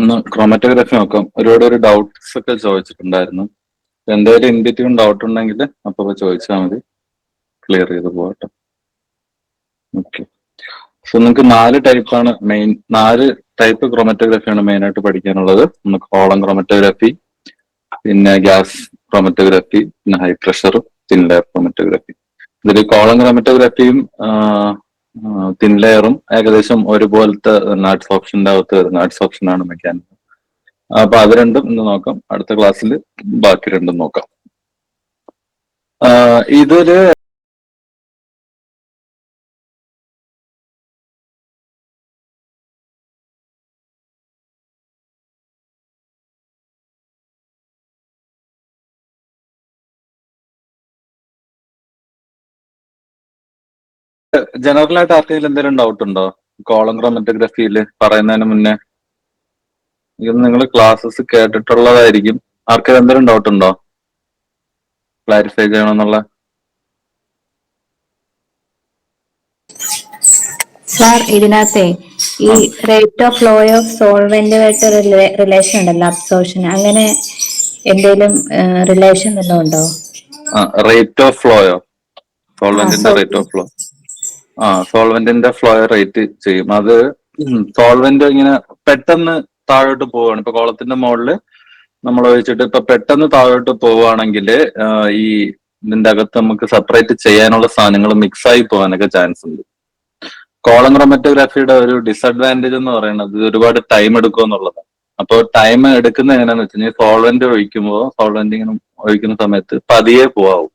ഒന്ന് ക്രോമറ്റോഗ്രാഫി നോക്കാം. ഒരുപാട് ഡൗട്ട്സ് ഒക്കെ ചോദിച്ചിട്ടുണ്ടായിരുന്നു. എന്തെങ്കിലും ഇൻ ബിറ്റ്വീൻ ഡൗട്ട് ഉണ്ടെങ്കിൽ അപ്പൊ ചോദിച്ചാൽ മതി, ക്ലിയർ ചെയ്ത് പോകട്ടെ. ഓക്കെ. സോ നിങ്ങൾക്ക് 4 ടൈപ്പാണ് മെയിൻ, 4 ടൈപ്പ് ക്രോമറ്റോഗ്രാഫിയാണ് മെയിൻ ആയിട്ട് പഠിക്കാനുള്ളത്. ഒന്ന് കോളം ക്രോമറ്റോഗ്രാഫി, പിന്നെ ഗ്യാസ് ക്രോമറ്റോഗ്രാഫി, പിന്നെ high pressure thin layer chromatography. ഇതിൽ കോളം ക്രോമറ്റോഗ്രാഫിയും തിൻ ലെയറും ഏകദേശം ഒരുപോലത്തെ നാട്സ് ഓപ്ഷന്റെ അകത്ത് വരുന്ന നാട്സ് ഓപ്ഷൻ ആണ് മെക്കാനിസം. അപ്പൊ അത് രണ്ടും ഇന്ന് നോക്കാം. അടുത്ത ക്ലാസ്സിൽ ബാക്കി രണ്ടും നോക്കാം. ഇതില് ജനറൽ ആയിട്ട് ആർക്കെങ്കിലും എന്തെങ്കിലും ഡൗട്ട് ഉണ്ടോ കോളം ക്രോമറ്റോഗ്രാഫിയിൽ പറയുന്നതിന് മുന്നേ? ഇത് നിങ്ങൾ ക്ലാസ്സസ് കേട്ടിട്ടുള്ളതായിരിക്കും. ആർക്കെങ്കിലും എന്തെങ്കിലും ഡൗട്ട് ഉണ്ടോ ക്ലാരിഫൈ ചെയ്യണമെന്നുള്ള? സാർ, ഇതിനകത്തെ ഈ റേറ്റ് ഓഫ് ഫ്ലോ ഓഫ് സോൾവെന്റുമായിട്ട് റിലേഷൻ ഉണ്ടല്ലോ, അബ്സോർപ്ഷൻ, അങ്ങനെ എന്തെങ്കിലും റിലേഷൻ വല്ലതും ഉണ്ടോ? റേറ്റ് ഓഫ് ഫ്ലോയോ? സോൾവെന്റിന്റെ റേറ്റ് ഓഫ് ഫ്ലോ. സോൾവെന്റിന്റെ ഫ്ലോ റേറ്റ് ചെയ്യും. അത് സോൾവെന്റ് ഇങ്ങനെ പെട്ടെന്ന് താഴോട്ട് പോവുകയാണ്. ഇപ്പൊ കോളത്തിന്റെ മുകളില് നമ്മൾ ഒഴിച്ചിട്ട് ഇപ്പൊ പെട്ടെന്ന് താഴോട്ട് പോവുകയാണെങ്കിൽ ഈ ഇതിന്റെ അകത്ത് നമുക്ക് സെപ്പറേറ്റ് ചെയ്യാനുള്ള സാധനങ്ങൾ മിക്സ് ആയി പോകാനൊക്കെ ചാൻസ് ഉണ്ട്. കോളം ക്രോമറ്റോഗ്രാഫിയുടെ ഒരു ഡിസഡ്വാൻറ്റേജ് എന്ന് പറയുന്നത് ഒരുപാട് ടൈം എടുക്കും എന്നുള്ളതാണ്. അപ്പോൾ ടൈം എടുക്കുന്നത് എങ്ങനെയാന്ന് വെച്ച് കഴിഞ്ഞാൽ സോൾവെന്റ് ഇങ്ങനെ ഒഴിക്കുന്ന സമയത്ത് പതിയെ പോവാവും.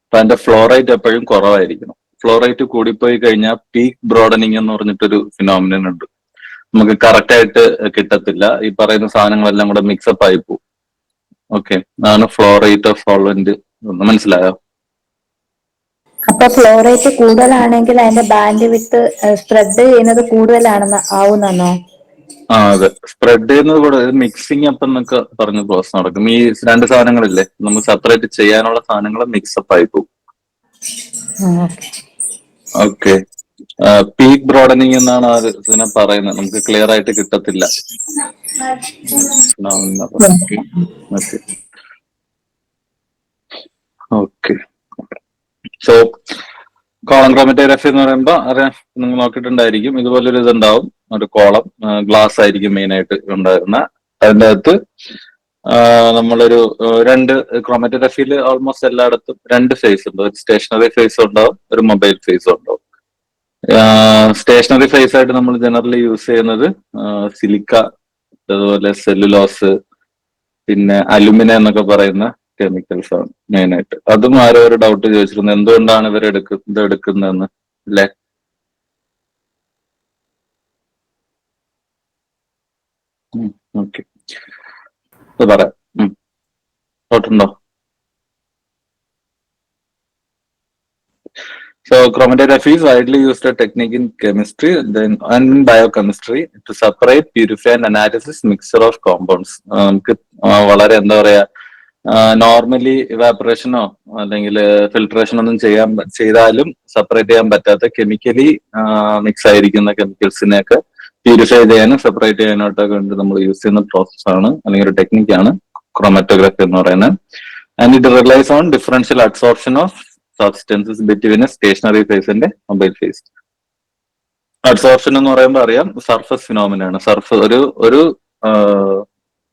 അപ്പൊ അതിന്റെ ഫ്ലോ റേറ്റ് എപ്പോഴും കുറവായിരിക്കണം. ഫ്ലോ റേറ്റ് കൂടിപ്പോയി കഴിഞ്ഞാൽ പീക്ക് ബ്രോഡനിങ് എന്ന് പറഞ്ഞിട്ടൊരു ഫിനോമിനൻ ഉണ്ട്. നമുക്ക് കറക്റ്റ് ആയിട്ട് കിട്ടത്തില്ല. ഈ പറയുന്ന സാധനങ്ങളെല്ലാം കൂടെ മിക്സപ്പ് ആയി പോകും. ഓക്കെ, അതാണ് ഫ്ലോ റേറ്റ് ഓഫ് സോൾവെന്റ്. മനസ്സിലായോ? അപ്പൊ ഫ്ലോ റേറ്റ് കൂടുതലാണെങ്കിൽ അതിന്റെ ബാൻഡ് വിത്ത് സ്പ്രെഡ് ചെയ്യുന്നത് കൂടുതലാണെന്ന് ആവുന്നോ? അതെ, സ്പ്രെഡ് ചെയ്യുന്നത് കൂടെ മിക്സിങ് അപ്പ് എന്നൊക്കെ പറഞ്ഞ പ്രോസസ് നടക്കും. ഈ 2 സാധനങ്ങളില്ലേ, നമുക്ക് സെപ്പറേറ്റ് ചെയ്യാനുള്ള സാധനങ്ങൾ മിക്സപ്പ് ആയി പോകും. ഓക്കെ, പീക്ക് ബ്രോഡനിങ് എന്നാണ് ഇതിനെ പറയുന്നത്. നമുക്ക് ക്ലിയർ ആയിട്ട് കിട്ടത്തില്ല. ഓക്കെ, സോ കോളം ക്രോമറ്റോഗ്രാഫി എന്ന് പറയുമ്പോൾ അറിയാം, നിങ്ങൾ നോക്കിയിട്ടുണ്ടായിരിക്കും. ഇതുപോലൊരു ഇതുണ്ടാവും, ഒരു കോളം ഗ്ലാസ് ആയിരിക്കും മെയിൻ ആയിട്ട് ഉണ്ടായിരുന്ന. അതിൻ്റെ അകത്ത് നമ്മളൊരു 2 ക്രോമറ്റോഗ്രാഫിയിൽ ഓൾമോസ്റ്റ് എല്ലായിടത്തും 2 ഫേസ് ഉണ്ട്. ഒരു സ്റ്റേഷനറി ഫേസ് ഉണ്ടാവും, ഒരു മൊബൈൽ ഫേസ് ഉണ്ടാവും. സ്റ്റേഷനറി ഫേസ് ആയിട്ട് നമ്മൾ ജനറലി യൂസ് ചെയ്യുന്നത് സിലിക്ക, അതുപോലെ സെല്ലുലോസ്, പിന്നെ അലുമിന എന്നൊക്കെ പറയുന്ന കെമിക്കൽസ് ആണ് മെയിൻ ആയിട്ട്. അതും ആരോ ഒരു ഡൗട്ട് ചോദിച്ചിരുന്നു, എന്തുകൊണ്ടാണ് ഇവർ ഇത് എടുക്കുന്നതെന്ന് അല്ലെ? ഓക്കെ, പറയാം. ഡൗട്ടുണ്ടോ? So chromatography is widely used a technique in chemistry and in biochemistry to separate, purify and analysis mixture of compounds. നമുക്ക് വളരെ എന്താ പറയാ, നോർമലി ഇവാപറേഷനോ അല്ലെങ്കിൽ ഫിൽട്രേഷൻ ഒന്നും ചെയ്താലും സെപ്പറേറ്റ് ചെയ്യാൻ പറ്റാത്ത കെമിക്കലി മിക്സ് ആയിരിക്കുന്ന കെമിക്കൽസിനെയൊക്കെ പ്യൂരിഫൈ ചെയ്യാനും സെപ്പറേറ്റ് ചെയ്യാനായിട്ടൊക്കെ വേണ്ടി നമ്മൾ യൂസ് ചെയ്യുന്ന പ്രോസസ്സാണ് അല്ലെങ്കിൽ ഒരു ടെക്നിക്കാണ് ക്രോമറ്റോഗ്രാഫി എന്ന് പറയുന്നത്. And it relies on differential absorption of substances between a stationary phase and mobile phase. Absorption എന്ന് പറയുമ്പോൾ അറിയാം, സർഫസ് ഫിനോമിനാണ്. ഒരു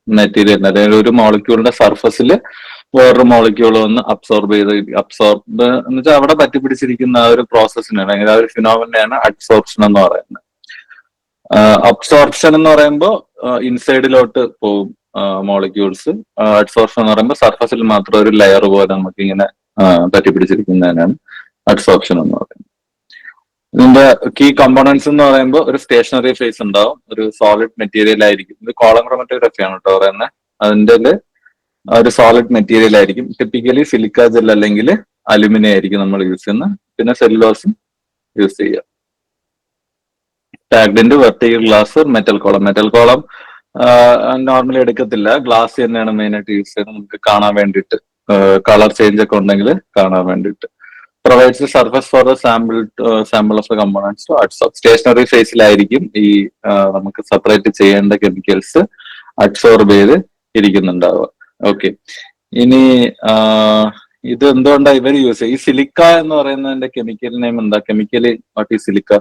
മെറ്റീരിയൽ, അതായത് ഒരു മോളിക്യൂളിന്റെ സർഫസിൽ വേറൊരു മോളിക്യൂൾ വന്ന് അബ്സോർബ് എന്ന് വെച്ചാൽ അവിടെ പറ്റിപ്പിടിച്ചിരിക്കുന്ന ആ ഒരു പ്രോസസ്സിനാണ്, അല്ലെങ്കിൽ ആ ഒരു ഫിനോമിനാണ് അബ്സോർപ്ഷൻ എന്ന് പറയുന്നത്. അബ്സോർപ്ഷൻ എന്ന് പറയുമ്പോൾ ഇൻസൈഡിലോട്ട് പോകും മോളിക്യൂൾസ്. അഡ്സോർപ്ഷൻ എന്ന് പറയുമ്പോൾ സർഫസിൽ മാത്രം ഒരു ലെയർ പോലെ നമുക്ക് ഇങ്ങനെ പറ്റിപ്പിടിച്ചിരിക്കുന്നതിനാണ് അഡ്സോർപ്ഷൻ എന്ന് പറയുന്നത്. ഇതിന്റെ കീ കമ്പോണൻസ് എന്ന് പറയുമ്പോൾ ഒരു സ്റ്റേഷനറി ഫേസ് ഉണ്ടാവും, ഒരു സോളിഡ് മെറ്റീരിയൽ ആയിരിക്കും. ഇത് കോളം ക്രോമറ്റോഗ്രാഫി ആണ് കേട്ടോ പറയുന്നത്. അതിന്റെ ഒരു സോളിഡ് മെറ്റീരിയൽ ആയിരിക്കും. ടിപ്പിക്കലി സിലിക്ക ജെൽ അല്ലെങ്കിൽ അലുമിനിയം ആയിരിക്കും നമ്മൾ യൂസ് ചെയ്യുന്നത്. പിന്നെ സെല്ലുലോസും യൂസ് ചെയ്യുക. ടാഗ്ഡിന്റെ vertical glass, metal column normally എടുക്കത്തില്ല, ഗ്ലാസ് തന്നെയാണ് മെയിൻ ആയിട്ട് യൂസ് ചെയ്യുന്നത്. നമുക്ക് കാണാൻ വേണ്ടിയിട്ട്, കളർ ചേഞ്ച് ഒക്കെ ഉണ്ടെങ്കിൽ കാണാൻ വേണ്ടിയിട്ട്. Provides surface for the sample of the components to adsorb. Stationary ഫേസിലായിരിക്കും ഈ നമുക്ക് സെപ്പറേറ്റ് ചെയ്യേണ്ട കെമിക്കൽസ് അബ്സോർബ് ചെയ്ത് ഇരിക്കുന്നുണ്ടാവുക. ഓക്കെ, ഇനി ഇത് എന്തുകൊണ്ടാണ് ഇവർ യൂസ് ചെയ്യുക? ഈ സിലിക്ക എന്ന് പറയുന്നതിന്റെ കെമിക്കൽ നെയിം എന്താ? കെമിക്കലി വാട്ട് ഈ silica?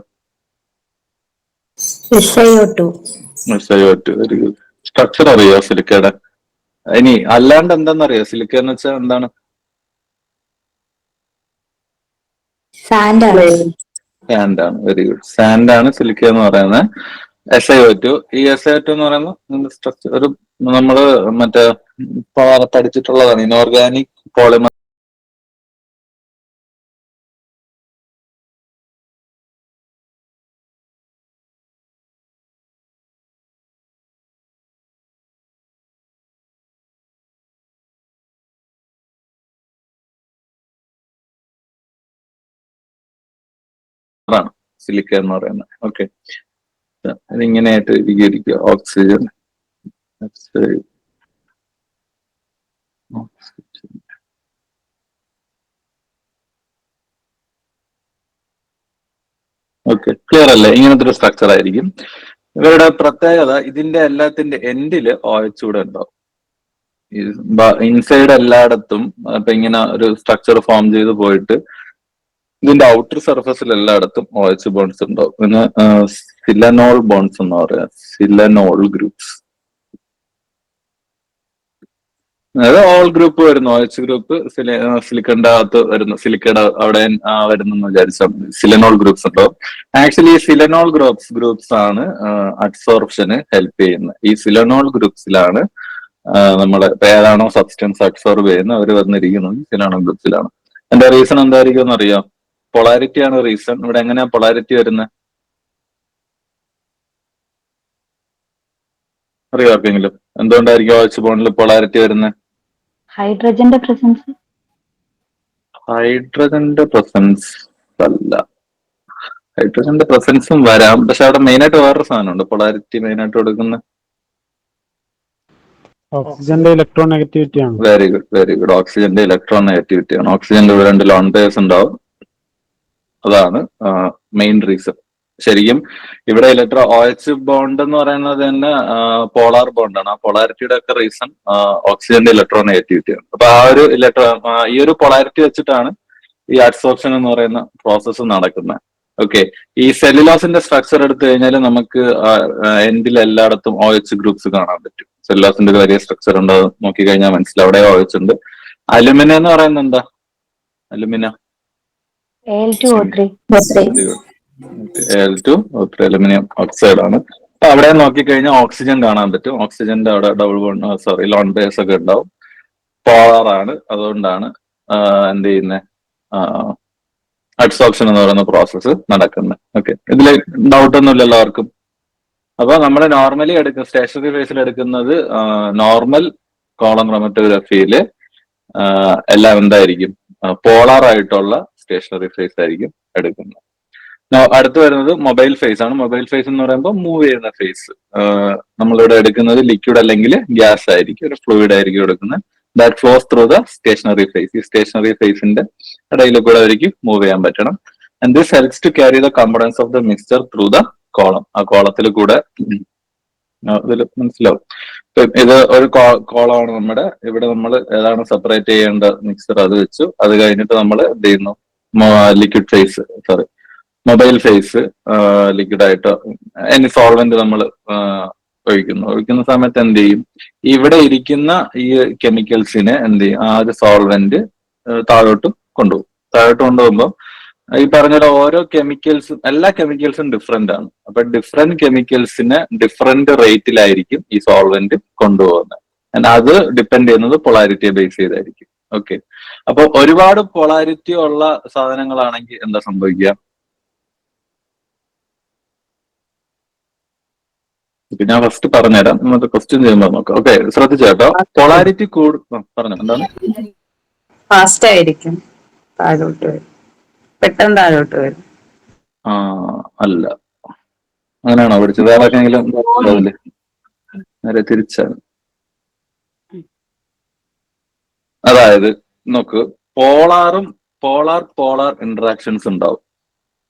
SiO2. SiO2. Very good. Structure അറിയോ സിലിക്കയുടെ? ഇനി അല്ലാണ്ട് എന്താണെന്നറിയോ സിലിക്ക എന്ന് വെച്ചാൽ എന്താണ്? സാൻഡാണ്. സാൻഡ് ആണ്. Very good. സാൻഡ് ആണ് സിലിക്ക എന്ന് പറയുന്നത്. SiO2. ഈ SiO2 എന്ന് പറയുന്നത് സ്ട്രക്ചർ ഒരു നമ്മള് മറ്റേ പഠിച്ചിട്ടുള്ളതാണ്. ഇനോർഗാനിക് പോളിമർ ആണ് സിലിക്ക എന്ന് പറയുന്നത്. ഓക്കെ, ഇതിങ്ങനെയായിട്ട് ഇരിക്കുക. ഓക്സിജൻ, ഓക്കെ, ക്ലിയർ അല്ലേ? ഇങ്ങനത്തെ ഒരു സ്ട്രക്ചർ ആയിരിക്കും. ഇവരുടെ പ്രത്യേകത ഇതിന്റെ എല്ലാത്തിന്റെ എൻഡില് OH കൂടെ ഉണ്ടാവും. ഇൻസൈഡ് എല്ലായിടത്തും ഇപ്പൊ ഇങ്ങനെ ഒരു സ്ട്രക്ചർ ഫോം ചെയ്ത് പോയിട്ട് ഇതിന്റെ ഔട്ടർ സർഫസിൽ എല്ലായിടത്തും OH ബോൺസ് ഉണ്ടാവും. പിന്നെ സിലനോൾ ബോൺസ് എന്ന് പറയാം. സിലനോൾ ഗ്രൂപ്പ്സ്, അതായത് ഓൾ ഗ്രൂപ്പ് വരുന്നു. OH ഗ്രൂപ്പ് സിലിക്കന്റെ അകത്ത് വരുന്നു, സിലിക്കയുടെ അവിടെ വരുന്നെന്ന് വിചാരിച്ചാൽ സിലനോൾ ഗ്രൂപ്പ്സ് ഉണ്ടാവും. ആക്ച്വലി ഈ സിലനോൾ ഗ്രൂപ്പ്സ് ആണ് അബ്സോർപ്ഷന് ഹെൽപ്പ് ചെയ്യുന്നത്. ഈ സിലനോൾ ഗ്രൂപ്പ്സിലാണ് നമ്മുടെ ഏതാണോ സബ്സ്റ്റൻസ് അബ്സോർബ് ചെയ്യുന്നത് അവർ വന്നിരിക്കുന്നത് സിലനോൾ ഗ്രൂപ്പ്സിലാണ്. എന്റെ റീസൺ എന്തായിരിക്കും എന്ന് അറിയാം? പൊളാരിറ്റി ആണ് റീസൺ. ഇവിടെ എങ്ങനെയാ പൊളാരിറ്റി വരുന്നത് അറിയോ ആർക്കെങ്കിലും? എന്തുകൊണ്ടായിരിക്കും OH ബോണ്ടിൽ പൊളാരിറ്റി വരുന്നത്? ഹൈഡ്രജന്റെ പ്രസൻസ്. ഹൈഡ്രജന്റെ പ്രസൻസ് അല്ല. ഹൈഡ്രജന്റെ പ്രസൻസും വരാം, പക്ഷെ അവിടെ മെയിൻ ആയിട്ട് വേറൊരു സാധനമുണ്ട് പൊളാരിറ്റി മെയിൻ ആയിട്ട് കൊടുക്കുന്നത്. ഓക്സിജന്റെ ഇലക്ട്രോ നെഗറ്റിവിറ്റി ആണ്. Very good, very good. ഓക്സിജന്റെ ഇലക്ട്രോൺ നെഗറ്റിവിറ്റി ആണ്. ഓക്സിജന്റെ 2 ലോൺ പെയർസ് ഉണ്ടാവും. അതാണ് മെയിൻ റീസൺ. ശരിക്കും ഇവിടെ OH ബോണ്ട് എന്ന് പറയുന്നത് തന്നെ പോളാർ ബോണ്ടാണ്. ആ പൊളാരിറ്റിയുടെ ഒക്കെ റീസൺ ഓക്സിജന്റെ ഇലക്ട്രോൺ നെഗറ്റിവിറ്റി ആണ്. അപ്പൊ ആ ഒരു ഈ ഒരു പൊളാരിറ്റി വെച്ചിട്ടാണ് ഈ അഡ്സോർപ്ഷൻ എന്ന് പറയുന്ന പ്രോസസ്സ് നടക്കുന്നത്. ഓക്കെ, ഈ സെല്ലുലോസിന്റെ സ്ട്രക്ചർ എടുത്തു കഴിഞ്ഞാൽ നമുക്ക് എൻഡിൽ എല്ലായിടത്തും OH ഗ്രൂപ്പ്സ് കാണാൻ പറ്റും. സെല്ലുലോസിന്റെ ഒരു വലിയ സ്ട്രക്ചർ ഉണ്ട്, അത് നോക്കിക്കഴിഞ്ഞാൽ മനസ്സിലാവും. അവിടെ OH ഉണ്ട്. അലുമിന എന്ന് പറയുന്നത് എന്താ? Alumina Al2O3. Al2O3 aluminium oxide ആണ്. അപ്പൊ അവിടെ നോക്കിക്കഴിഞ്ഞാൽ ഓക്സിജൻ കാണാൻ പറ്റും. ഓക്സിജന്റെ അവിടെ ഡബിൾ ബോണ്ട് ലോൺ പേഴ്സ് ഒക്കെ ഉണ്ടാവും. പോളാർ ആണ്, അതുകൊണ്ടാണ് എന്ത് ചെയ്യുന്നത് അഡ്സോർപ്ഷൻ എന്ന് പറയുന്ന പ്രോസസ്സ് നടക്കുന്നത്. ഓക്കെ, ഇതിൽ ഡൗട്ട് ഒന്നും ഇല്ലല്ലോ ആർക്കും? അപ്പൊ നമ്മൾ നോർമലി സ്റ്റേഷനറി ഫേസിൽ എടുക്കുന്നത് നോർമൽ കോളം ക്രോമറ്റോഗ്രഫിയില് എല്ലാം എന്തായിരിക്കും? പോളാർ ആയിട്ടുള്ള സ്റ്റേഷനറി ഫേസ് ആയിരിക്കും എടുക്കുന്നത്. അടുത്ത് വരുന്നത് മൊബൈൽ ഫേസ് ആണ്. മൊബൈൽ ഫേസ് എന്ന് പറയുമ്പോൾ മൂവ് ചെയ്യുന്ന ഫേസ്. നമ്മളിവിടെ എടുക്കുന്നത് ലിക്വിഡ് അല്ലെങ്കിൽ ഗ്യാസ് ആയിരിക്കും, ഒരു ഫ്ലൂയിഡ് ആയിരിക്കും എടുക്കുന്നത്. That flows through the stationary phase. ഈ സ്റ്റേഷനറി ഫേസിന്റെ ഇടയിൽ കൂടെ അവർക്ക് മൂവ് ചെയ്യാൻ പറ്റണം. And this helps to carry the components of the mixture through the column. ആ കോളത്തിൽ കൂടെ ഇതിൽ മനസ്സിലാവും. ഇത് ഒരു കോളമാണ് നമ്മുടെ. ഇവിടെ നമ്മൾ ഏതാണ് സെപ്പറേറ്റ് ചെയ്യേണ്ട മിക്സർ അത് വെച്ചു. അത് കഴിഞ്ഞിട്ട് നമ്മൾ എന്ത് ചെയ്യുന്നു? Liquid phase mobile phase liquid ആയിട്ട് എനി സോൾവെന്റ് നമ്മൾ ഒഴിക്കുന്ന സമയത്ത് എന്ത് ചെയ്യും? ഇവിടെ ഇരിക്കുന്ന ഈ കെമിക്കൽസിനെ എന്ത് ചെയ്യും? ആ ഒരു സോൾവെന്റ് താഴോട്ട് കൊണ്ടുപോകും. താഴോട്ട് കൊണ്ടുപോകുമ്പോൾ ഈ പറഞ്ഞ ഓരോ കെമിക്കൽസും എല്ലാ കെമിക്കൽസും ഡിഫറെന്റ് ആണ്. അപ്പൊ ഡിഫറെന്റ് കെമിക്കൽസിന് ഡിഫറെന്റ് റേറ്റിലായിരിക്കും ഈ സോൾവെന്റ് കൊണ്ടുപോകുന്നത്. അത് ഡിപ്പെൻഡ് ചെയ്യുന്നത് പൊളാരിറ്റിയെ ബേസ് ചെയ്തായിരിക്കും. ഓക്കെ, അപ്പൊ ഒരുപാട് പൊളാരിറ്റി ഉള്ള സാധനങ്ങളാണെങ്കിൽ എന്താ സംഭവിക്കുക? ഞാൻ ഫസ്റ്റ് പറഞ്ഞുതരാം, നമുക്ക് ക്വസ്റ്റ്യൻ ചെയ്യുമ്പോൾ നോക്കാം. ഓക്കെ, ശ്രദ്ധിച്ചേട്ടോ. പൊളാരിറ്റി പറഞ്ഞു എന്താണ്? ഫാസ്റ്റ് ആയിരിക്കും, താഴോട്ട് വരും, പെട്ടെന്ന് താഴോട്ട് വരും. അല്ല, അങ്ങനെയാണോ പഠിച്ചത്? വേറെ ആർക്കെങ്കിലും നേരെ തിരിച്ചാണ്. അതായത് നോക്ക്, പോളാർ ഇന്ററാക്ഷൻസ് ഉണ്ടാവും.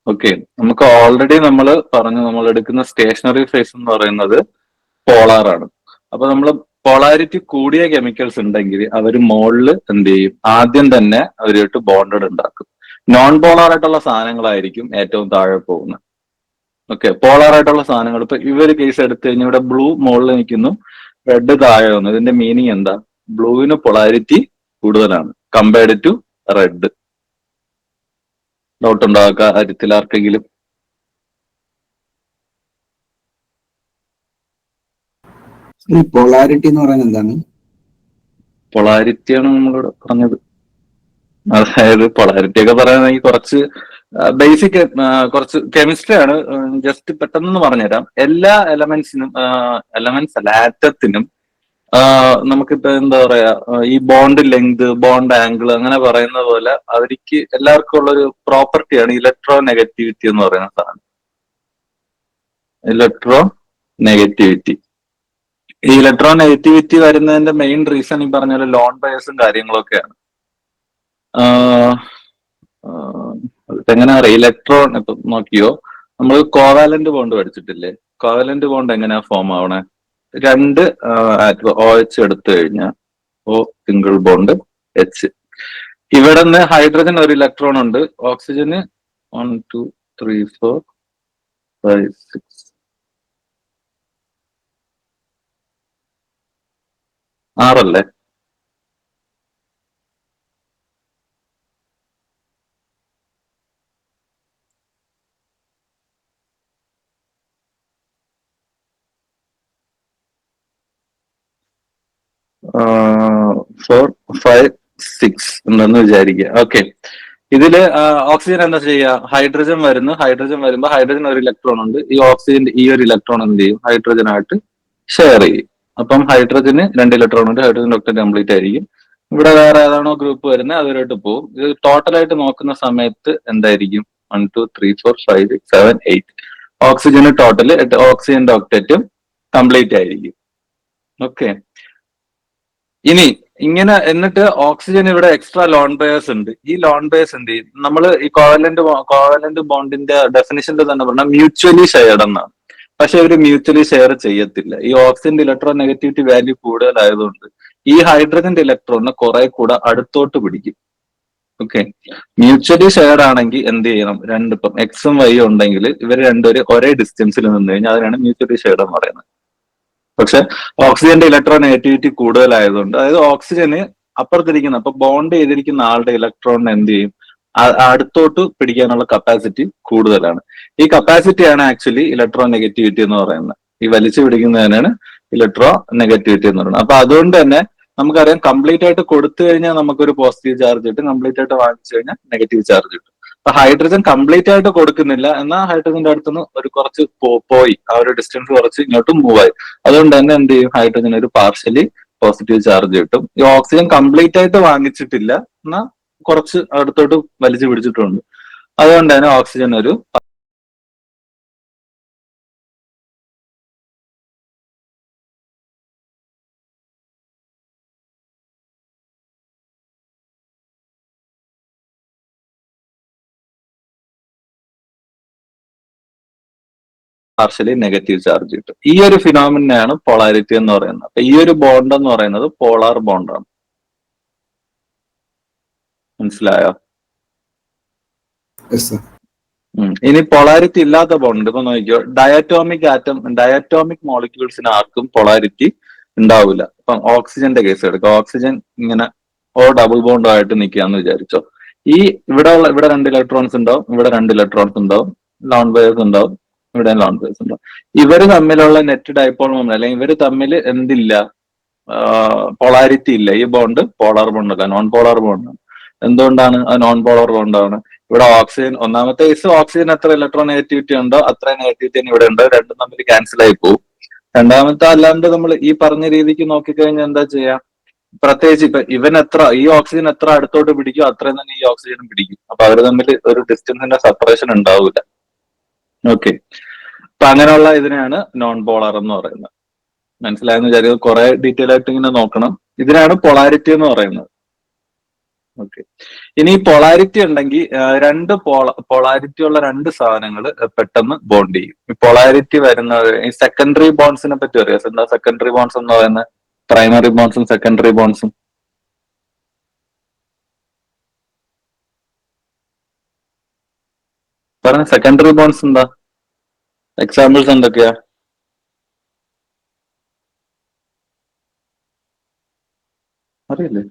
ഓക്കെ, നമുക്ക് ഓൾറെഡി നമ്മൾ പറഞ്ഞു നമ്മൾ എടുക്കുന്ന സ്റ്റേഷനറി ഫേസ് എന്ന് പറയുന്നത് പോളാർ ആണ്. അപ്പൊ നമ്മൾ പോളാരിറ്റി കൂടിയ കെമിക്കൽസ് ഉണ്ടെങ്കിൽ അവർ മുകളിൽ എന്ത് ചെയ്യും, ആദ്യം തന്നെ അവരുമായിട്ട് ബോണ്ടഡ് ഉണ്ടാക്കും. നോൺ പോളാർ ആയിട്ടുള്ള സാധനങ്ങളായിരിക്കും ഏറ്റവും താഴെ പോകുന്നത്. ഓക്കെ, പോളാർ ആയിട്ടുള്ള സാധനങ്ങൾ ഇപ്പൊ ഇവര് കേസ് എടുത്തു കഴിഞ്ഞാൽ ഇവിടെ ബ്ലൂ മുകളിൽ നിൽക്കുന്നു, റെഡ് താഴെ വന്നു. ഇതിന്റെ മീനിങ് എന്താ? ബ്ലൂവിന് പൊളാരിറ്റി കൂടുതലാണ് കമ്പയർഡ് ടു റെഡ്. ഡൗട്ട് ഉണ്ടോ ആ കാര്യത്തിൽ ആർക്കെങ്കിലും? ഈ പൊളാരിറ്റി എന്ന് പറയുന്നത് എന്താണ്? പൊളാരിറ്റിയാണ് നമ്മളിവിടെ പറഞ്ഞത്. അതായത് പൊളാരിറ്റി ഒക്കെ പറയുകയാണെങ്കിൽ കുറച്ച് ബേസിക് കുറച്ച് കെമിസ്ട്രി ആണ്. ജസ്റ്റ് പെട്ടെന്ന് പറഞ്ഞുതരാം. എല്ലാ എലമെന്റ്സിനും എലമെന്റ്സ് അല്ല ആറ്റത്തിനും നമുക്കിപ്പോ എന്താ പറയാ, ഈ ബോണ്ട് ലെങ്ത്, ബോണ്ട് ആംഗിൾ അങ്ങനെ പറയുന്ന പോലെ അവർക്ക് എല്ലാവർക്കും ഉള്ളൊരു പ്രോപ്പർട്ടിയാണ് ഇലക്ട്രോ നെഗറ്റിവിറ്റി എന്ന് പറയുന്ന സാധനം. Electro negativity. ഈ ഇലക്ട്രോ നെഗറ്റിവിറ്റി വരുന്നതിന്റെ മെയിൻ റീസൺ ഈ പറഞ്ഞ പോലെ ലോൺ ബയസും കാര്യങ്ങളൊക്കെയാണ്. എങ്ങനെ അറിയാം? ഇലക്ട്രോൺ ഇപ്പൊ നോക്കിയോ, നമ്മൾ കോവാലന്റ് ബോണ്ട് പഠിച്ചിട്ടില്ലേ? കോവാലന്റ് ബോണ്ട് എങ്ങനെയാ ഫോം ആവണേ? രണ്ട് OH എടുത്തു കഴിഞ്ഞാൽ സിംഗിൾ ബോണ്ട് H. ഇവിടെ നിന്ന് ഹൈഡ്രജൻ ഒരു ഇലക്ട്രോൺ ഉണ്ട്, ഓക്സിജന് 1 2 3 4 5 6 6 4 5 6 ഉണ്ടെന്ന് വിചാരിക്കുക. ഓക്കെ, ഇതില് ഓക്സിജൻ എന്താ ചെയ്യുക? ഹൈഡ്രജൻ വരുന്നു, ഹൈഡ്രജൻ വരുമ്പോൾ ഹൈഡ്രജൻ ഒരു ഇലക്ട്രോൺ ഉണ്ട്, ഈ ഓക്സിജന്റെ ഈ ഒരു ഇലക്ട്രോൺ എന്ത് ചെയ്യും? ഹൈഡ്രജനായിട്ട് ഷെയർ ചെയ്യും. അപ്പം ഹൈഡ്രജന് 2 ഇലക്ട്രോൺ ഉണ്ട്, ഹൈഡ്രജൻ ഒക്ടേറ്റ് കംപ്ലീറ്റ് ആയിരിക്കും. ഇവിടെ വേറെ ഏതാണോ ഗ്രൂപ്പ് വരുന്നത് അവരോട്ട് പോകും. ഇത് ടോട്ടലായിട്ട് നോക്കുന്ന സമയത്ത് എന്തായിരിക്കും? 1 2 3 4 5 6 7 8 ഓക്സിജന് ടോട്ടല് 8, ഓക്സിജന്റെ ഒക്ടേറ്റും കംപ്ലീറ്റ് ആയിരിക്കും. ഓക്കെ, ഇനി ഇങ്ങനെ എന്നിട്ട് ഓക്സിജൻ ഇവിടെ എക്സ്ട്രാ ലോൺ പെയർസ് ഉണ്ട്. ഈ ലോൺ പെയർസ് എന്ത് ചെയ്യും? നമ്മൾ ഈ കോവലന്റ് ബോണ്ടിന്റെ ഡെഫിനിഷനിൽ തന്നെ പറഞ്ഞാൽ മ്യൂച്വലി ഷെയർഡ് എന്നാണ്. പക്ഷെ ഇവര് മ്യൂച്വലി ഷെയർ ചെയ്യത്തില്ല. ഈ ഓക്സിജന്റെ ഇലക്ട്രോ നെഗറ്റിവിറ്റി വാല്യൂ കൂടുതലായതുകൊണ്ട് ഈ ഹൈഡ്രജന്റെ ഇലക്ട്രോണിനെ കുറെ കൂടെ അടുത്തോട്ട് പിടിക്കും. ഓക്കെ, മ്യൂച്വലി ഷെയർഡ് ആണെങ്കിൽ എന്ത് ചെയ്യണം? ഇപ്പം എക്സും വൈയും ഉണ്ടെങ്കിൽ ഇവർ രണ്ടുപേരും ഒരേ ഡിസ്റ്റൻസിൽ നിന്ന് കഴിഞ്ഞാൽ അതിനാണ് മ്യൂച്വലി ഷെയർഡ് എന്ന് പറയുന്നത്. പക്ഷെ ഓക്സിജന്റെ ഇലക്ട്രോ നെഗറ്റിവിറ്റി കൂടുതലായതുകൊണ്ട്, അതായത് ഓക്സിജന് അപ്പുറത്തിരിക്കുന്ന അപ്പൊ ബോണ്ട് ചെയ്തിരിക്കുന്ന ആളുടെ ഇലക്ട്രോണിനെ എന്ത് ചെയ്യും? അടുത്തോട്ട് പിടിക്കാനുള്ള കപ്പാസിറ്റി കൂടുതലാണ്. ഈ കപ്പാസിറ്റിയാണ് ആക്ച്വലി ഇലക്ട്രോ നെഗറ്റിവിറ്റി എന്ന് പറയുന്നത്. ഈ വലിച്ചു പിടിക്കുന്നതിനാണ് ഇലക്ട്രോ നെഗറ്റിവിറ്റി എന്ന് പറയുന്നത്. അപ്പൊ അതുകൊണ്ട് തന്നെ നമുക്കറിയാം, കംപ്ലീറ്റ് ആയിട്ട് കൊടുത്തു കഴിഞ്ഞാൽ നമുക്കൊരു പോസിറ്റീവ് ചാർജ് കിട്ടും, കംപ്ലീറ്റ് ആയിട്ട് വാങ്ങിച്ചു കഴിഞ്ഞാൽ നെഗറ്റീവ് ചാർജ് കിട്ടും. അപ്പൊ ഹൈഡ്രജൻ കംപ്ലീറ്റ് ആയിട്ട് കൊടുക്കുന്നില്ല, എന്നാൽ ഹൈഡ്രജന്റെ അടുത്തുനിന്ന് ഒരു കുറച്ച് പോയി, ആ ഒരു ഡിസ്റ്റൻസ് കുറച്ച് ഇങ്ങോട്ട് മൂവ് ആയി. അതുകൊണ്ട് തന്നെ എന്ത് ചെയ്യും? ഹൈഡ്രജൻ ഒരു പാർഷ്യലി പോസിറ്റീവ് ചാർജ് കിട്ടും. ഈ ഓക്സിജൻ കംപ്ലീറ്റ് ആയിട്ട് വാങ്ങിച്ചിട്ടില്ല, എന്നാൽ കുറച്ച് അടുത്തോട്ട് വലിച്ചു പിടിച്ചിട്ടുണ്ട്. അതുകൊണ്ട് തന്നെ ഓക്സിജൻ ഒരു പാർഷ്യലി നെഗറ്റീവ് ചാർജ് കിട്ടും. ഈ ഒരു ഫിനോമിനാണ് പോളാരിറ്റി എന്ന് പറയുന്നത്. അപ്പൊ ഈ ഒരു ബോണ്ട് എന്ന് പറയുന്നത് പോളാർ ബോണ്ടാണ്. മനസ്സിലായോ? ഇനി പൊളാരിറ്റി ഇല്ലാത്ത ബോണ്ട് ഇപ്പൊ നോക്കിയോ, ഡയറ്റോമിക് മോളിക്യൂൾസിന് ആർക്കും പൊളാരിറ്റി ഉണ്ടാവില്ല. ഇപ്പൊ ഓക്സിജന്റെ കേസ് എടുക്കുക. ഓക്സിജൻ ഇങ്ങനെ ഡബിൾ ബോണ്ടോ ആയിട്ട് നിൽക്കുകയെന്ന് വിചാരിച്ചോ. ഇവിടെ 2 ഇലക്ട്രോൺസ് ഉണ്ടാവും, ഇവിടെ 2 ഇലക്ട്രോൺസ് ഉണ്ടാവും, ലോൺ പെയർസ് ഉണ്ടാവും, ഇവിടെ ലോൺ പെയർസ് ഉണ്ടാവും. ഇവര് തമ്മിലുള്ള നെറ്റ് ഡൈപോൾ മൊമെന്റ്, അല്ലെങ്കിൽ ഇവര് തമ്മിൽ എന്തില്ല? പൊളാരിറ്റി ഇല്ല. ഈ ബോണ്ട് പോളാർ ബോണ്ട് അല്ല, നോൺ പോളാർ ബോണ്ടാണ്. എന്തുകൊണ്ടാണ് അത് നോൺ പോളാർ ബോണ്ടാണ്? ഇവിടെ ഓക്സിജൻ, ഒന്നാമത്തെ കേസ് ഓക്സിജൻ എത്ര ഇലക്ട്രോൺ നെഗറ്റിവിറ്റി ഉണ്ടോ അത്രയും നെഗറ്റിവിറ്റി ഇവിടെ ഉണ്ട്, രണ്ടും തമ്മിൽ ക്യാൻസൽ ആയി പോകും. രണ്ടാമത്തെ അല്ലാണ്ട് നമ്മൾ ഈ പറഞ്ഞ രീതിക്ക് നോക്കിക്കഴിഞ്ഞാൽ എന്താ ചെയ്യാം? പ്രത്യേകിച്ച് ഇപ്പൊ ഈ ഓക്സിജൻ എത്ര അടുത്തോട്ട് പിടിക്കും അത്രയും തന്നെ ഈ ഓക്സിജനും പിടിക്കും. അപ്പൊ അവർ തമ്മിൽ ഒരു ഡിസ്റ്റൻസിന്റെ സെപ്പറേഷൻ ഉണ്ടാവില്ല. ഓക്കെ, അപ്പൊ അങ്ങനെയുള്ള ഇതിനെയാണ് നോൺ പോളാർ എന്ന് പറയുന്നത്. മനസ്സിലായെന്ന് വിചാരിക്കും. കുറെ ഡീറ്റെയിൽ ആയിട്ട് ഇങ്ങനെ നോക്കണം. ഇതിനാണ് പൊളാരിറ്റി എന്ന് പറയുന്നത്. ഓക്കെ. ഇനി പൊളാരിറ്റി ഉണ്ടെങ്കിൽ രണ്ട് പൊളാരിറ്റി ഉള്ള രണ്ട് സാധനങ്ങൾ പെട്ടെന്ന് ബോണ്ട് ചെയ്യും. ഈ പൊളാരിറ്റി വരുന്നത് ഈ സെക്കൻഡറി ബോൺസിനെ പറ്റി അറിയാം. എന്താ സെക്കൻഡറി ബോൺസ് എന്ന് പറയുന്നത്? പ്രൈമറി ബോൺസും സെക്കൻഡറി ബോൺസും. പറഞ്ഞ സെക്കൻഡറി ബോൺസ് എന്താ? എക്സാമ്പിൾസ് എന്തൊക്കെയാ? അറിയില്ലേ?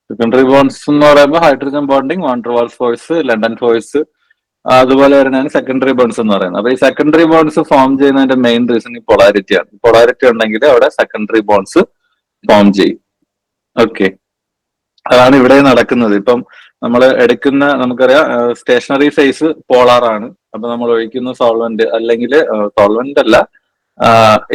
സെക്കൻഡറി ബോൺസ് എന്ന് പറയുമ്പോൾ hydrogen bonding, van der Waals force, London force, അതുപോലെ വരുന്നതാണ് സെക്കൻഡറി ബോൺസ് എന്ന് പറയുന്നത്. അപ്പൊ ഈ സെക്കൻഡറി ബോൺസ് ഫോം ചെയ്യുന്നതിന്റെ മെയിൻ റീസൺ ഈ പൊളാരിറ്റി ആണ്. പൊളാരിറ്റി ഉണ്ടെങ്കിൽ അവിടെ സെക്കൻഡറി ബോൺസ് ഫോം ചെയ്യും. ഓക്കെ, അതാണ് ഇവിടെ നടക്കുന്നത്. ഇപ്പം നമ്മൾ എടുക്കുന്ന നമുക്കറിയാം സ്റ്റേഷനറി ഫേസ് പോളാർ ആണ്. അപ്പൊ നമ്മൾ ഒഴിക്കുന്ന സോൾവെന്റ് അല്ലെങ്കിൽ സോൾവെന്റ് അല്ല,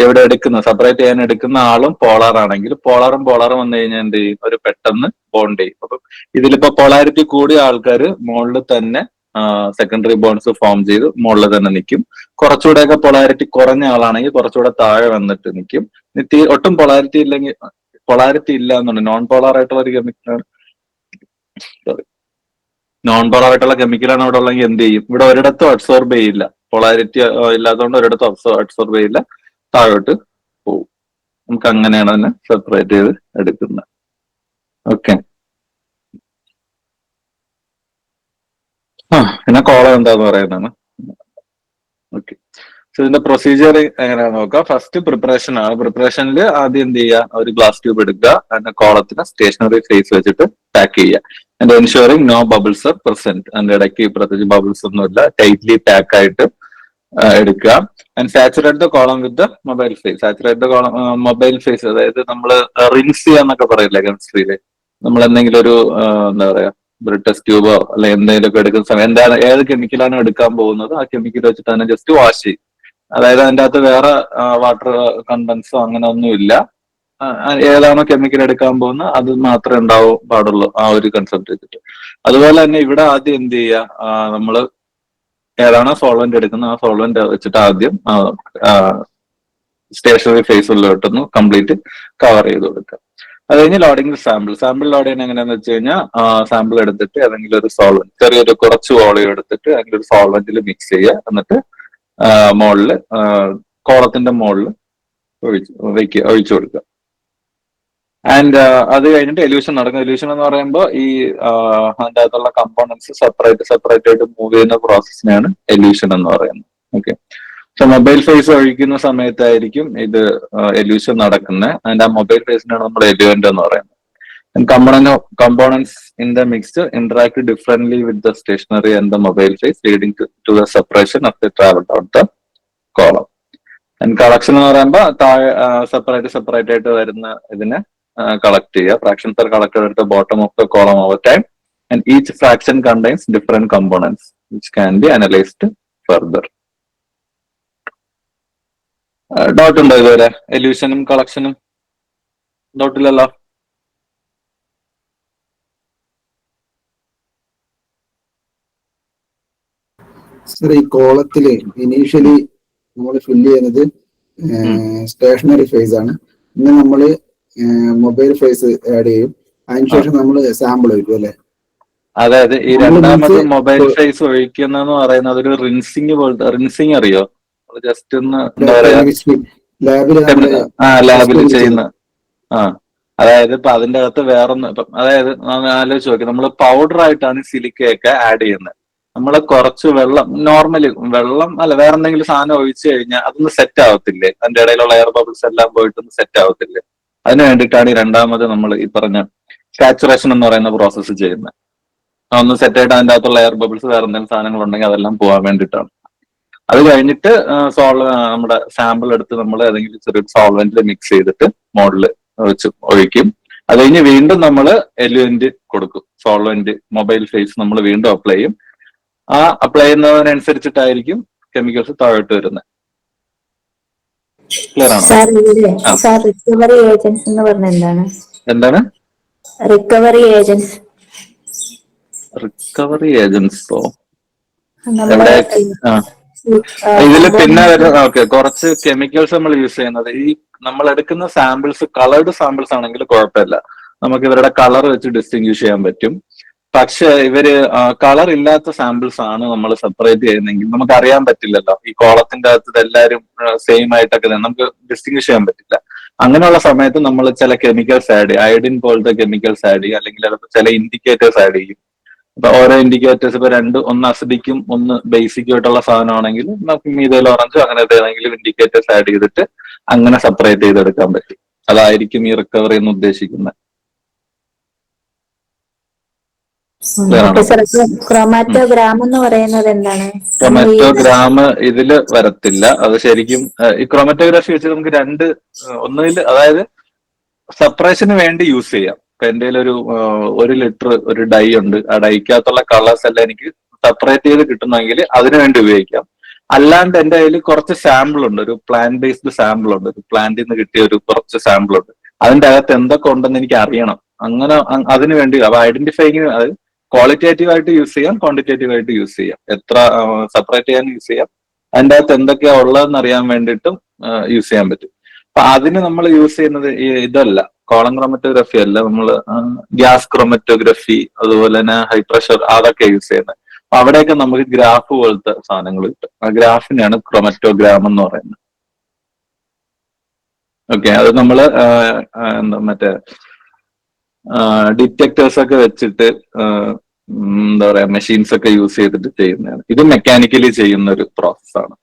ഇവിടെ എടുക്കുന്ന സെപ്പറേറ്റ് ചെയ്യാൻ എടുക്കുന്ന ആളും പോളാർ ആണെങ്കിൽ പോളാറും വന്നു കഴിഞ്ഞാൽ എന്ത് ചെയ്യും? ഒരു പെട്ടെന്ന് ബോണ്ട് ചെയ്യും. അപ്പൊ ഇതിലിപ്പോ പൊളാരിറ്റി കൂടിയ ആൾക്കാർ മുകളിൽ തന്നെ സെക്കൻഡറി ബോൺസ് ഫോം ചെയ്ത് മുകളിൽ തന്നെ നിൽക്കും. കുറച്ചുകൂടെയൊക്കെ പൊളാരിറ്റി കുറഞ്ഞ ആളാണെങ്കിൽ കുറച്ചുകൂടെ താഴെ വന്നിട്ട് നിൽക്കും. ഒട്ടും പൊളാരിറ്റി ഇല്ലെങ്കിൽ, പൊളാരിറ്റി ഇല്ല എന്നുണ്ട് നോൺ പോളാർ ആയിട്ടുള്ള ഒരു കെമിക്കലാണ്, സോറി, നോൺ പോളാർ ആയിട്ടുള്ള കെമിക്കലാണ് അവിടെ ഉള്ളെങ്കിൽ എന്ത് ചെയ്യും? ഇവിടെ ഒരിടത്തും അബ്സോർബ് ചെയ്യില്ല. പൊളാരിറ്റി ഇല്ലാത്തതുകൊണ്ട് ഒരിടത്തും അബ്സോർബ് ചെയ്യില്ല, താഴോട്ട് പോവും. നമുക്ക് അങ്ങനെയാണ് അതിനെ സെപ്പറേറ്റ് ചെയ്ത് എടുക്കുന്നത്. ഓക്കെ. പിന്നെ കോളം എന്താന്ന് പറയുന്നതാണ്. ഓക്കെ, സോ ഇതിന്റെ പ്രൊസീജിയർ എങ്ങനെയാണെന്ന് നോക്കാം. ഫസ്റ്റ് പ്രിപ്പറേഷൻ ആണ്. പ്രിപ്പറേഷനിൽ ആദ്യം എന്ത് ചെയ്യുക? ഒരു ഗ്ലാസ് ട്യൂബ് എടുക്കുക, അതിന്റെ കോളത്തിന് സ്റ്റേഷനറി ഫേസ് വെച്ചിട്ട് പാക്ക് ചെയ്യുക. And ensuring no bubbles are present. അതിന്റെ ഇടയ്ക്ക് പ്രത്യേകിച്ച് ബബിൾസ് ഒന്നുമില്ല, ടൈറ്റ്ലി പാക്ക് ആയിട്ട് എടുക്കുക. And saturate the column with the mobile phase. Saturate the column mobile phase, അതായത് നമ്മൾ റിൻസ് ചെയ്യാന്നൊക്കെ പറയില്ലേ കെമിസ്ട്രിയില്. നമ്മൾ എന്തെങ്കിലും ഒരു എന്താ പറയാ ടെസ്റ്റ് ട്യൂബോ അല്ലെ എന്തെങ്കിലുമൊക്കെ എടുക്കുന്ന സമയം എന്താണ് ഏത് കെമിക്കലാണ് എടുക്കാൻ പോകുന്നത് ആ കെമിക്കൽ വെച്ചിട്ട് തന്നെ ജസ്റ്റ് വാഷ് ചെയ്യും. അതായത് അതിൻ്റെ അകത്ത് വേറെ വാട്ടർ കണ്ടൻസോ അങ്ങനെ ഒന്നും ഇല്ല. ഏതാണോ കെമിക്കൽ എടുക്കാൻ പോകുന്നത് അത് മാത്രമേ ഉണ്ടാവും പാടുള്ളൂ, ആ ഒരു കൺസെപ്റ്റ് വെച്ചിട്ട്. അതുപോലെ തന്നെ ഇവിടെ ആദ്യം എന്ത് ചെയ്യുക, നമ്മള് ഏതാണോ സോൾവെന്റ് എടുക്കുന്നത് ആ സോൾവെന്റ് വെച്ചിട്ട് ആദ്യം സ്റ്റേഷനറി ഫേസിലോട്ടൊന്ന് കംപ്ലീറ്റ് കവർ ചെയ്ത് കൊടുക്കുക. അത് കഴിഞ്ഞ് ലോഡിംഗ് സാമ്പിൾ ലോഡ് ചെയ്യുന്നത് എങ്ങനെയാന്ന് വെച്ച് കഴിഞ്ഞാൽ സാമ്പിൾ എടുത്തിട്ട് ഏതെങ്കിലും ഒരു സോൾവെന്റ്, ചെറിയൊരു കുറച്ച് വോളിയം എടുത്തിട്ട് ഏതെങ്കിലും ഒരു സോൾവെന്റിൽ മിക്സ് ചെയ്യുക. എന്നിട്ട് മുകളില് കോളത്തിന്റെ മുകളിൽ ഒഴിച്ചു കൊടുക്കുക. ആൻഡ് അത് കഴിഞ്ഞിട്ട് എല്യൂഷൻ നടക്കും. എല്യൂഷൻ എന്ന് പറയുമ്പോൾ ഈ അതിൻ്റെ അകത്തുള്ള കമ്പോണൻസ് സെപ്പറേറ്റ് ആയിട്ട് മൂവ് ചെയ്യുന്ന പ്രോസസ്സിനെയാണ് എല്യൂഷൻ എന്ന് പറയുന്നത്. ഓക്കെ, സോ മൊബൈൽ ഫേസ് ഒഴിക്കുന്ന സമയത്തായിരിക്കും ഇത് എല്യൂഷൻ നടക്കുന്നത്. അതിന്റെ ആ മൊബൈൽ ഫേസിനാണ് നമ്മൾ എല്യൂവന്റ് എന്ന് പറയുന്നത്. Components in the mixture interact differently with the stationary and the mobile phase, leading to the separation of the travel down the column. And collection എന്ന് പറയുമ്പോൾ താഴെ സെപ്പറേറ്റ് ആയിട്ട് വരുന്ന ഇതിനെ കളക്ട് ചെയ്യുക. Fractions are collected at the bottom of the column over time, and each fraction contains different components which can be analyzed further. Doubt ഉണ്ടോ ഇതുവരെ? എല്യൂഷനും കളക്ഷനും ഡൗട്ടില്ലല്ലോ? സർ, ഈ കോളത്തില് ഇനീഷ്യലി നമ്മൾ ഫില്ല് ചെയ്യുന്നത് സ്റ്റേഷനറി ഫേസ് ആണ്. പിന്നെ നമ്മള് മൊബൈൽ ഫേസ് ആഡ് ചെയ്യും. അതിനുശേഷം നമ്മൾ സാമ്പിൾ ഒഴിക്കും അല്ലെ? അതായത് ഈ രണ്ടാമത് മൊബൈൽ ഫേസ് ഒഴിക്കുന്ന പറയുന്നത് ഒരു റിൻസിങ് അറിയോ? ജസ്റ്റ് ഒന്ന് എന്താ പറയാ ലാബിൽ ചെയ്യുന്ന അതായത് ഇപ്പൊ അതിന്റെ അകത്ത് വേറൊന്ന് ഇപ്പം അതായത് ആലോചിച്ച് നോക്കി, നമ്മൾ പൗഡർ ആയിട്ടാണ് സിലിക്കയൊക്കെ ആഡ് ചെയ്യുന്നത്. നമ്മൾ കുറച്ച് നോർമലി വെള്ളം അല്ല വേറെ എന്തെങ്കിലും സാധനം ഒഴിച്ചു കഴിഞ്ഞാൽ അതൊന്ന് സെറ്റ് ആവത്തില്ലേ? അതിന്റെ ഇടയിലുള്ള എയർ ബബിൾസ് എല്ലാം പോയിട്ടൊന്ന് സെറ്റ് ആവത്തില്ലേ? അതിന് വേണ്ടിയിട്ടാണ് ഈ രണ്ടാമത് നമ്മൾ ഈ പറഞ്ഞ സാച്ചുറേഷൻ എന്ന് പറയുന്ന പ്രോസസ്സ് ചെയ്യുന്നത്. ഒന്ന് സെറ്റ് ആയിട്ട് അതിന്റെ അകത്തുള്ള എയർ ബബിൾസ് വേറെ എന്തെങ്കിലും സാധനങ്ങൾ ഉണ്ടെങ്കിൽ അതെല്ലാം പോകാൻ വേണ്ടിയിട്ടാണ്. അത് കഴിഞ്ഞിട്ട് നമ്മുടെ സാമ്പിൾ എടുത്ത് നമ്മൾ ഏതെങ്കിലും ചെറിയ സോൾവെന്റിൽ മിക്സ് ചെയ്തിട്ട് മോഡല് വെച്ച് ഒഴിക്കും. അത് കഴിഞ്ഞ് വീണ്ടും നമ്മൾ എല്യൂവന്റ് കൊടുക്കും. സോൾവെന്റ് മൊബൈൽ ഫേസ് നമ്മൾ വീണ്ടും അപ്ലൈ ചെയ്യും. ആ അപ്ലൈ ചെയ്യുന്നതിനനുസരിച്ചിട്ടായിരിക്കും കെമിക്കൽസ് താഴോട്ട് വരുന്നത്. ക്ലിയർ ആണോ? റിക്കവറി ഏജൻസ് എന്ന് പറഞ്ഞാൽ എന്താണ്? എന്താണ് റിക്കവറി ഏജൻസ്? റിക്കവറി ഏജൻസോ ഇതില് പിന്നെ വരുന്ന കുറച്ച് കെമിക്കൽസ് നമ്മൾ യൂസ് ചെയ്യുന്നത്, ഈ നമ്മൾ എടുക്കുന്ന സാമ്പിൾസ് കളേർഡ് സാമ്പിൾസ് ആണെങ്കിൽ കുഴപ്പമില്ല, നമുക്ക് ഇവരുടെ കളർ വെച്ച് ഡിസ്റ്റിങ്വിഷ് ചെയ്യാൻ പറ്റും. പക്ഷെ ഇവര് കളർ ഇല്ലാത്ത സാമ്പിൾസ് ആണ് നമ്മൾ സെപ്പറേറ്റ് ചെയ്യുന്നെങ്കിൽ നമുക്ക് അറിയാൻ പറ്റില്ലല്ലോ, ഈ കോളത്തിന്റെ അകത്ത് എല്ലാവരും സെയിം ആയിട്ടൊക്കെ നമുക്ക് ഡിസ്റ്റിങ്വിഷ് ചെയ്യാൻ പറ്റില്ല. അങ്ങനെയുള്ള സമയത്ത് നമ്മൾ ചില കെമിക്കൽസ് ആഡ് ചെയ്യും, അയഡിൻ പോലത്തെ കെമിക്കൽസ് ആഡ് ചെയ്യും, അല്ലെങ്കിൽ ചില ഇൻഡിക്കേറ്റേഴ്സ് ആഡ് ചെയ്യും. ഇപ്പൊ ഓരോ ഇൻഡിക്കേറ്റേഴ്സ് ഇപ്പൊ ഒന്ന് അസിഡിക്കും ഒന്ന് ബേസിക്കും ആയിട്ടുള്ള സാധനമാണെങ്കിൽ നമുക്ക് മീതയിൽ ഓറഞ്ചോ അങ്ങനെ ഏതെങ്കിലും ഇൻഡിക്കേറ്റേഴ്സ് ആഡ് ചെയ്തിട്ട് അങ്ങനെ സെപ്പറേറ്റ് ചെയ്തെടുക്കാൻ പറ്റും. അതായിരിക്കും ഈ റിക്കവറി എന്ന് ഉദ്ദേശിക്കുന്നത്. ക്രോമാറ്റോഗ്രാം എന്ന് പറയുന്നത് എന്താണ്? ക്രോമാറ്റോഗ്രാം ഇതില് വരത്തില്ല. അത് ശരിക്കും ഈ ക്രോമാറ്റോഗ്രാഫി വെച്ച് നമുക്ക് ഒന്നിൽ അതായത് സെപ്പറേഷന് വേണ്ടി യൂസ് ചെയ്യാം. ഇപ്പൊ എന്റെ ഒരു ലിറ്റർ ഒരു ഡൈ ഉണ്ട്, ആ ഡൈക്കകത്തുള്ള കളേഴ്സ് എല്ലാം എനിക്ക് സെപ്പറേറ്റ് ചെയ്ത് കിട്ടുന്നെങ്കിൽ അതിനു വേണ്ടി ഉപയോഗിക്കാം. അല്ലാണ്ട് എന്റെ കയ്യിൽ കുറച്ച് സാമ്പിൾ ഉണ്ട്, ഒരു പ്ലാന്റ് ബേസ്ഡ് സാമ്പിൾ ഉണ്ട്, ഒരു പ്ലാന്റിൽ നിന്ന് കിട്ടിയ കുറച്ച് സാമ്പിൾ ഉണ്ട്, അതിന്റെ അകത്ത് എന്തൊക്കെ ഉണ്ടെന്ന് എനിക്ക് അറിയണം. അങ്ങനെ അതിനു വേണ്ടി അപ്പൊ ഐഡന്റിഫൈങ് അത് ക്വാളിറ്റേറ്റീവ് ആയിട്ട് യൂസ് ചെയ്യാം, ക്വാണ്ടിറ്റേറ്റീവ് ആയിട്ട് യൂസ് ചെയ്യാം, എത്ര സെപ്പറേറ്റ് ചെയ്യാൻ യൂസ് ചെയ്യാം, അതിന്റെ അകത്ത് എന്തൊക്കെയാ ഉള്ളതെന്ന് അറിയാൻ വേണ്ടിയിട്ടും യൂസ് ചെയ്യാൻ പറ്റും. അപ്പൊ അതിന് നമ്മൾ യൂസ് ചെയ്യുന്നത് ഇതല്ല, കോളം ക്രോമറ്റോഗ്രഫി അല്ല, നമ്മൾ ഗ്യാസ് ക്രോമറ്റോഗ്രഫി അതുപോലെ തന്നെ ഹൈ പ്രഷർ അതൊക്കെ യൂസ് ചെയ്യുന്നത്. അപ്പൊ അവിടെയൊക്കെ നമുക്ക് ഗ്രാഫ് പോലത്തെ സാധനങ്ങൾ കിട്ടും. ആ ഗ്രാഫിനെയാണ് ക്രോമറ്റോഗ്രാം എന്ന് പറയുന്നത്. ഓക്കെ, അത് നമ്മള് മറ്റേ ഡിറ്റക്ടേഴ്സ് ഒക്കെ വെച്ചിട്ട് എന്താ പറയാ മെഷീൻസ് ഒക്കെ യൂസ് ചെയ്തിട്ട് ചെയ്യുന്നതാണ്. ഇത് മെക്കാനിക്കലി ചെയ്യുന്ന ഒരു പ്രോസസ്സാണ്.